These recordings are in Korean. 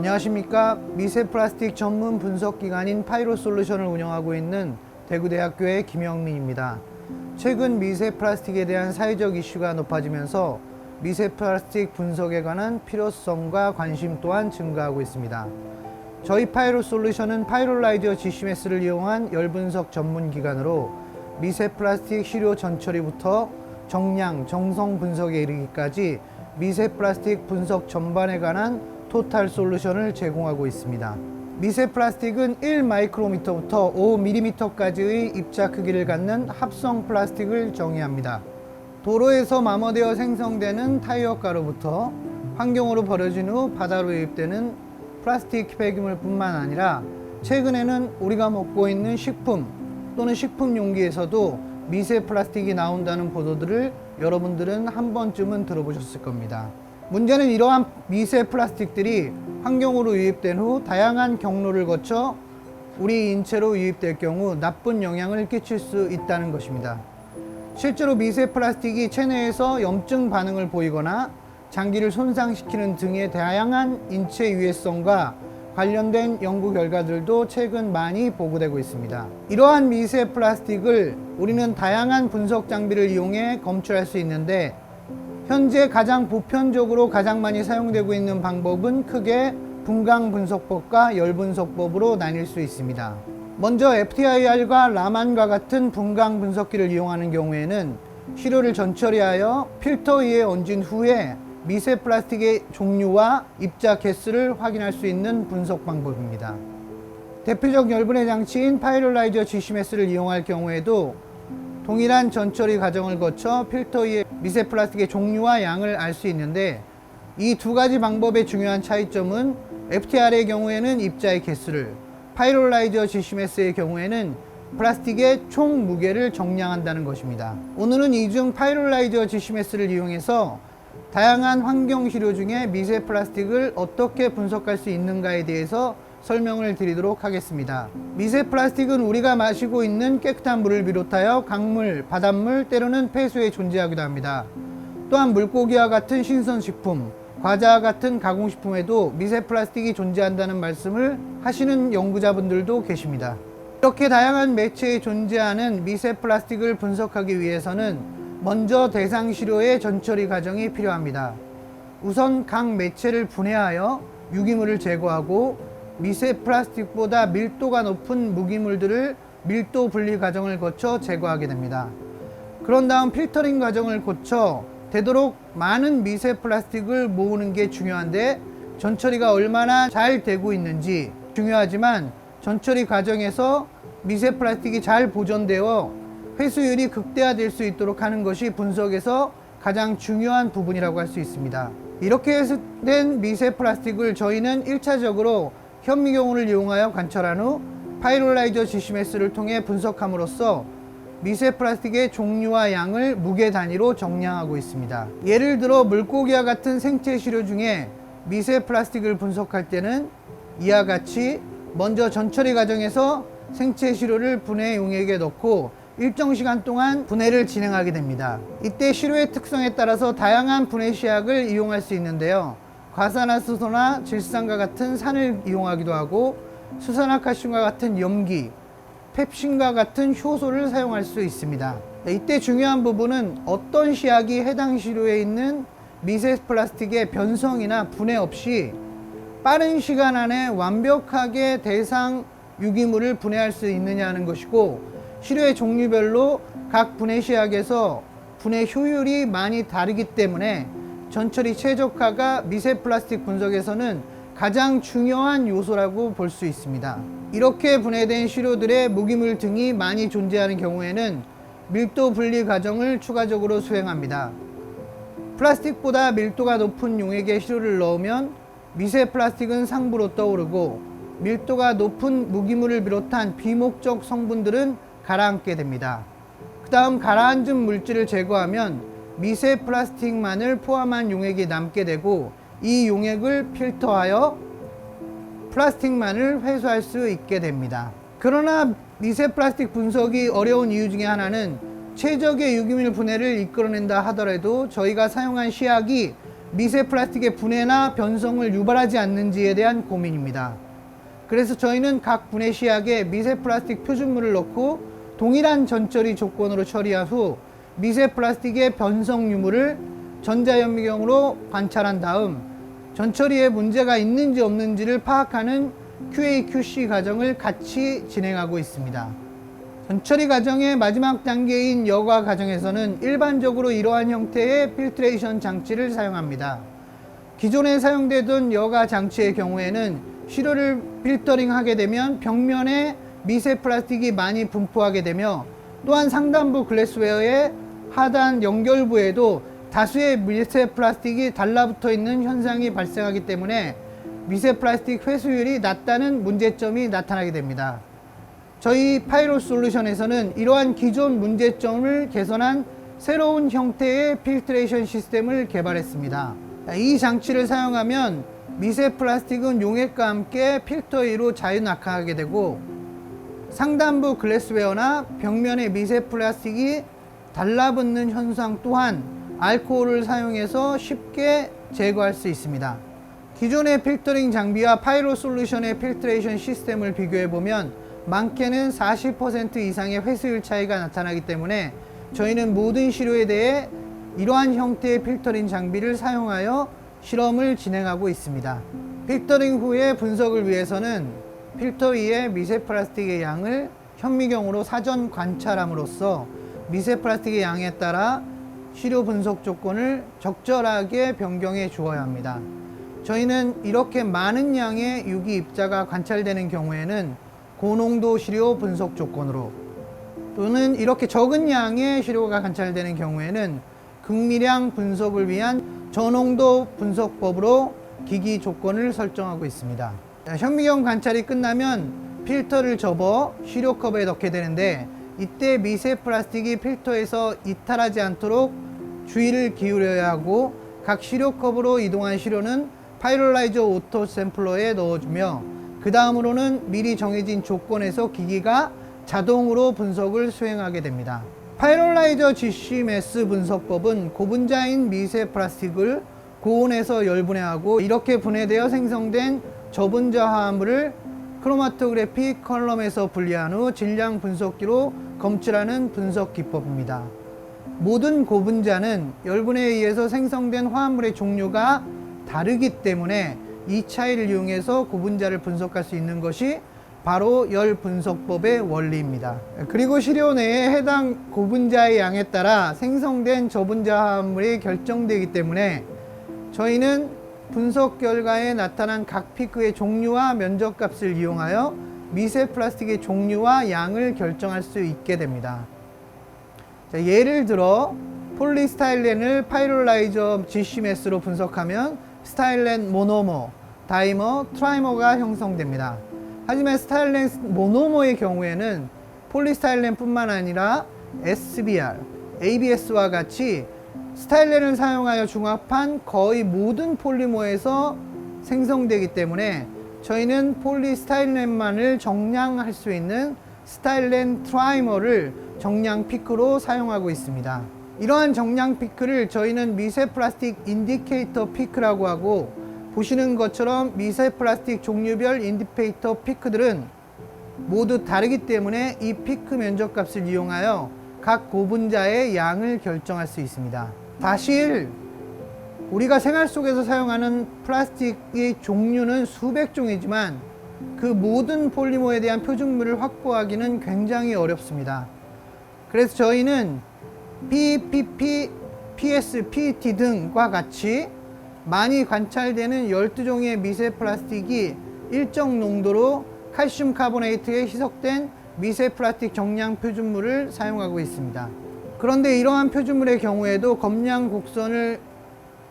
안녕하십니까. 미세 플라스틱 전문 분석 기관인 파이로솔루션을 운영하고 있는 대구대학교의 김영민입니다. 최근 미세 플라스틱에 대한 사회적 이슈가 높아지면서 미세 플라스틱 분석에 관한 필요성과 관심 또한 증가하고 있습니다. 저희 파이로솔루션은 파이로라이저 GCMS를 이용한 열분석 전문 기관으로 미세 플라스틱 시료 전처리부터 정량, 정성 분석에 이르기까지 미세 플라스틱 분석 전반에 관한 토탈 솔루션을 제공하고 있습니다. 미세 플라스틱은 1마이크로미터부터 5mm까지의 입자 크기를 갖는 합성 플라스틱을 정의합니다. 도로에서 마모되어 생성되는 타이어 가루부터 환경으로 버려진 후 바다로 유입되는 플라스틱 폐기물뿐만 아니라 최근에는 우리가 먹고 있는 식품 또는 식품 용기에서도 미세 플라스틱이 나온다는 보도들을 여러분들은 한 번쯤은 들어보셨을 겁니다. 문제는 이러한 미세 플라스틱들이 환경으로 유입된 후 다양한 경로를 거쳐 우리 인체로 유입될 경우 나쁜 영향을 끼칠 수 있다는 것입니다. 실제로 미세 플라스틱이 체내에서 염증 반응을 보이거나 장기를 손상시키는 등의 다양한 인체 유해성과 관련된 연구 결과들도 최근 많이 보고되고 있습니다. 이러한 미세 플라스틱을 우리는 다양한 분석 장비를 이용해 검출할 수 있는데 현재 가장 보편적으로 가장 많이 사용되고 있는 방법은 크게 분광 분석법과 열 분석법으로 나뉠 수 있습니다. 먼저 FTIR과 라만과 같은 분광 분석기를 이용하는 경우에는 시료를 전처리하여 필터 위에 얹은 후에 미세 플라스틱의 종류와 입자 개수를 확인할 수 있는 분석 방법입니다. 대표적 열분해 장치인 파이로라이저 GCMS를 이용할 경우에도 동일한 전처리 과정을 거쳐 필터 위에 미세 플라스틱의 종류와 양을 알 수 있는데 이 두 가지 방법의 중요한 차이점은 FTR의 경우에는 입자의 개수를, 파이로라이저 GCMS의 경우에는 플라스틱의 총 무게를 정량한다는 것입니다. 오늘은 이 중 파이로라이저 GCMS를 이용해서 다양한 환경 시료 중에 미세 플라스틱을 어떻게 분석할 수 있는가에 대해서 설명을 드리도록 하겠습니다. 미세 플라스틱은 우리가 마시고 있는 깨끗한 물을 비롯하여 강물, 바닷물, 때로는 폐수에 존재하기도 합니다. 또한 물고기와 같은 신선식품, 과자와 같은 가공식품에도 미세 플라스틱이 존재한다는 말씀을 하시는 연구자분들도 계십니다. 이렇게 다양한 매체에 존재하는 미세 플라스틱을 분석하기 위해서는 먼저 대상 시료의 전처리 과정이 필요합니다. 우선 각 매체를 분해하여 유기물을 제거하고 미세 플라스틱보다 밀도가 높은 무기물들을 밀도 분리 과정을 거쳐 제거하게 됩니다. 그런 다음 필터링 과정을 거쳐 되도록 많은 미세 플라스틱을 모으는 게 중요한데 전처리가 얼마나 잘 되고 있는지 중요하지만 전처리 과정에서 미세 플라스틱이 잘 보존되어 회수율이 극대화될 수 있도록 하는 것이 분석에서 가장 중요한 부분이라고 할 수 있습니다. 이렇게 된 미세 플라스틱을 저희는 1차적으로 현미경을 이용하여 관찰한 후 파이로라이저 GCMS를 통해 분석함으로써 미세 플라스틱의 종류와 양을 무게 단위로 정량하고 있습니다. 예를 들어 물고기와 같은 생체 시료 중에 미세 플라스틱을 분석할 때는 이와 같이 먼저 전처리 과정에서 생체 시료를 분해 용액에 넣고 일정 시간 동안 분해를 진행하게 됩니다. 이때 시료의 특성에 따라서 다양한 분해 시약을 이용할 수 있는데요. 과산화수소나 질산과 같은 산을 이용하기도 하고 수산화칼슘과 같은 염기, 펩신과 같은 효소를 사용할 수 있습니다. 이때 중요한 부분은 어떤 시약이 해당 시료에 있는 미세 플라스틱의 변성이나 분해 없이 빠른 시간 안에 완벽하게 대상 유기물을 분해할 수 있느냐는 것이고 시료의 종류별로 각 분해 시약에서 분해 효율이 많이 다르기 때문에 전처리 최적화가 미세 플라스틱 분석에서는 가장 중요한 요소라고 볼 수 있습니다. 이렇게 분해된 시료들의 무기물 등이 많이 존재하는 경우에는 밀도 분리 과정을 추가적으로 수행합니다. 플라스틱보다 밀도가 높은 용액에 시료를 넣으면 미세 플라스틱은 상부로 떠오르고 밀도가 높은 무기물을 비롯한 비목적 성분들은 가라앉게 됩니다. 그 다음 가라앉은 물질을 제거하면 미세 플라스틱만을 포함한 용액이 남게 되고 이 용액을 필터하여 플라스틱만을 회수할 수 있게 됩니다. 그러나 미세 플라스틱 분석이 어려운 이유 중에 하나는 최적의 유기물 분해를 이끌어낸다 하더라도 저희가 사용한 시약이 미세 플라스틱의 분해나 변성을 유발하지 않는지에 대한 고민입니다. 그래서 저희는 각 분해 시약에 미세 플라스틱 표준물을 넣고 동일한 전처리 조건으로 처리한 후 미세 플라스틱의 변성 유무를 전자현미경으로 관찰한 다음 전처리에 문제가 있는지 없는지를 파악하는 QA/QC 과정을 같이 진행하고 있습니다. 전처리 과정의 마지막 단계인 여과 과정에서는 일반적으로 이러한 형태의 필트레이션 장치를 사용합니다. 기존에 사용되던 여과 장치의 경우에는 시료를 필터링하게 되면 벽면에 미세 플라스틱이 많이 분포하게 되며 또한 상단부 글래스웨어의 하단 연결부에도 다수의 미세 플라스틱이 달라붙어 있는 현상이 발생하기 때문에 미세 플라스틱 회수율이 낮다는 문제점이 나타나게 됩니다. 저희 파이로 솔루션에서는 이러한 기존 문제점을 개선한 새로운 형태의 필트레이션 시스템을 개발했습니다. 이 장치를 사용하면 미세 플라스틱은 용액과 함께 필터 위로 자유낙하하게 되고 상단부 글래스웨어나 벽면의 미세 플라스틱이 달라붙는 현상 또한 알코올을 사용해서 쉽게 제거할 수 있습니다. 기존의 필터링 장비와 파이로 솔루션의 필트레이션 시스템을 비교해 보면 많게는 40% 이상의 회수율 차이가 나타나기 때문에 저희는 모든 시료에 대해 이러한 형태의 필터링 장비를 사용하여 실험을 진행하고 있습니다. 필터링 후의 분석을 위해서는 필터 위에 미세 플라스틱의 양을 현미경으로 사전 관찰함으로써 미세 플라스틱의 양에 따라 시료 분석 조건을 적절하게 변경해 주어야 합니다. 저희는 이렇게 많은 양의 유기 입자가 관찰되는 경우에는 고농도 시료 분석 조건으로 또는 이렇게 적은 양의 시료가 관찰되는 경우에는 극미량 분석을 위한 저농도 분석법으로 기기 조건을 설정하고 있습니다. 현미경 관찰이 끝나면 필터를 접어 시료컵에 넣게 되는데 이때 미세 플라스틱이 필터에서 이탈하지 않도록 주의를 기울여야 하고 각 시료컵으로 이동한 시료는 파이롤라이저 오토 샘플러에 넣어주며 그 다음으로는 미리 정해진 조건에서 기기가 자동으로 분석을 수행하게 됩니다. 파이롤라이저 GC-MS 분석법은 고분자인 미세 플라스틱을 고온에서 열분해하고 이렇게 분해되어 생성된 저분자 화합물을 크로마토그래피 컬럼에서 분리한 후 질량 분석기로 검출하는 분석 기법입니다. 모든 고분자는 열분에 의해서 생성된 화합물의 종류가 다르기 때문에 이 차이를 이용해서 고분자를 분석할 수 있는 것이 바로 열 분석법의 원리입니다. 그리고 시료 내에 해당 고분자의 양에 따라 생성된 저분자 화합물이 결정되기 때문에 저희는 분석 결과에 나타난 각 피크의 종류와 면적값을 이용하여 미세 플라스틱의 종류와 양을 결정할 수 있게 됩니다. 자, 예를 들어 폴리스타일렌을 파이롤라이저 GC-MS로 분석하면 스타일렌 모노머, 다이머, 트라이머가 형성됩니다. 하지만 스타일렌 모노머의 경우에는 폴리스타일렌 뿐만 아니라 SBR, ABS와 같이 스타일렌을 사용하여 중합한 거의 모든 폴리머에서 생성되기 때문에 저희는 폴리스타일렌만을 정량할 수 있는 스타일렌 트라이머를 정량 피크로 사용하고 있습니다. 이러한 정량 피크를 저희는 미세 플라스틱 인디케이터 피크라고 하고 보시는 것처럼 미세 플라스틱 종류별 인디케이터 피크들은 모두 다르기 때문에 이 피크 면적값을 이용하여 각 고분자의 양을 결정할 수 있습니다. 사실 우리가 생활 속에서 사용하는 플라스틱의 종류는 수백 종이지만 그 모든 폴리머에 대한 표준물을 확보하기는 굉장히 어렵습니다. 그래서 저희는 PPP, PS, PET 등과 같이 많이 관찰되는 12종의 미세 플라스틱이 일정 농도로 칼슘 카보네이트에 희석된 미세 플라스틱 정량 표준물을 사용하고 있습니다. 그런데 이러한 표준물의 경우에도 검량 곡선을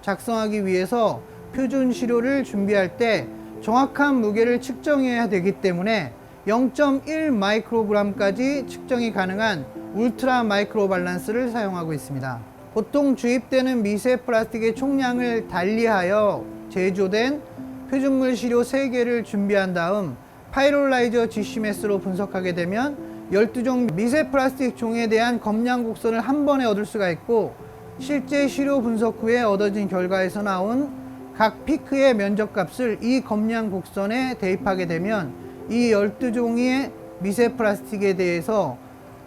작성하기 위해서 표준 시료를 준비할 때 정확한 무게를 측정해야 되기 때문에 0.1 마이크로그램까지 측정이 가능한 울트라 마이크로 밸런스를 사용하고 있습니다. 보통 주입되는 미세 플라스틱의 총량을 달리하여 제조된 표준물 시료 3개를 준비한 다음 파이롤라이저 GC-MS로 분석하게 되면 12종 미세 플라스틱 종에 대한 검량 곡선을 한 번에 얻을 수가 있고 실제 시료 분석 후에 얻어진 결과에서 나온 각 피크의 면적값을 이 검량 곡선에 대입하게 되면 이 12종의 미세 플라스틱에 대해서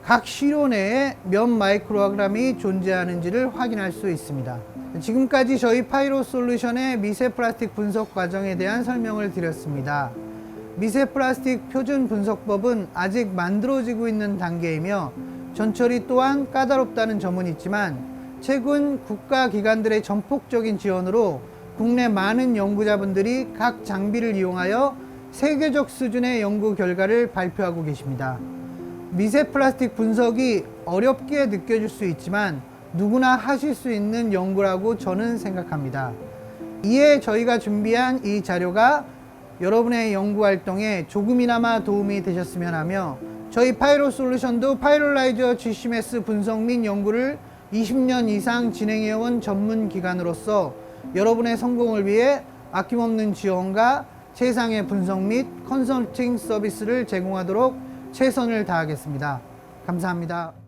각 시료 내에 몇 마이크로그램이 존재하는지를 확인할 수 있습니다. 지금까지 저희 파이로 솔루션의 미세 플라스틱 분석 과정에 대한 설명을 드렸습니다. 미세 플라스틱 표준 분석법은 아직 만들어지고 있는 단계이며 전처리 또한 까다롭다는 점은 있지만 최근 국가기관들의 전폭적인 지원으로 국내 많은 연구자분들이 각 장비를 이용하여 세계적 수준의 연구 결과를 발표하고 계십니다. 미세 플라스틱 분석이 어렵게 느껴질 수 있지만 누구나 하실 수 있는 연구라고 저는 생각합니다. 이에 저희가 준비한 이 자료가 여러분의 연구 활동에 조금이나마 도움이 되셨으면 하며 저희 파이로 솔루션도 파이로라이저 GCMS 분석 및 연구를 20년 이상 진행해온 전문 기관으로서 여러분의 성공을 위해 아낌없는 지원과 최상의 분석 및 컨설팅 서비스를 제공하도록 최선을 다하겠습니다. 감사합니다.